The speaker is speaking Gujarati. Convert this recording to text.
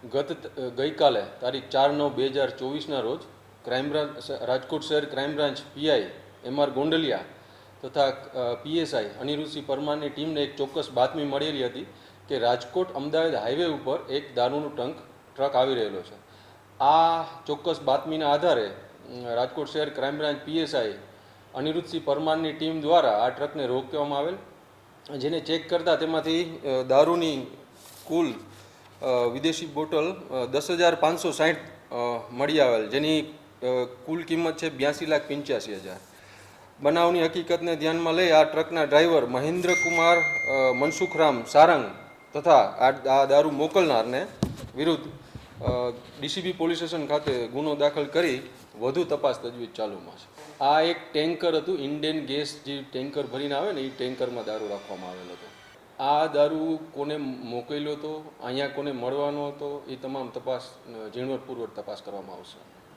ગઈકાલે તારીખ 4/9/2024ના રોજ ક્રાઇમ બ્રાન્ચ રાજકોટ શહેર crime branch PI MR Gondaliya તથા પીએસઆઈ અનિરુદ્ધસિંહ પરમારની ટીમને એક ચોક્કસ બાતમી મળેલી હતી કે રાજકોટ અમદાવાદ હાઈવે ઉપર એક દારૂનું ટ્રક આવી રહેલો છે. આ ચોક્કસ બાતમીના આધારે રાજકોટ શહેર ક્રાઇમ બ્રાન્ચ પીએસઆઈ અનિરુદ્ધસિંહ પરમારની ટીમ દ્વારા આ ટ્રકને રોકવામાં આવેલ, જેને ચેક કરતાં તેમાંથી દારૂની કુલ વિદેશી બોટલ 10,560 મળી આવેલ, જેની કુલ કિંમત છે 82,85,000. બનાવની હકીકતને ધ્યાનમાં લઈ આ ટ્રકના ડ્રાઈવર મહેન્દ્રકુમાર મનસુખરામ સારંગ તથા આ દારૂ મોકલનારને વિરુદ્ધ ડીસીબી પોલીસ સ્ટેશન ખાતે ગુનો દાખલ કરી વધુ તપાસ તજવીજ ચાલુમાં છે. આ એક ટેન્કર હતું, ઇન્ડિયન ગેસ જે ટેન્કર ભરીને આવે ને એ ટેન્કરમાં દારૂ રાખવામાં આવેલો હતો. આ દારૂ કોને મોકલ્યો હતો, અહીંયા કોને મળવાનો હતો, એ તમામ તપાસ ઝીણવટપૂર્વક તપાસ કરવામાં આવશે.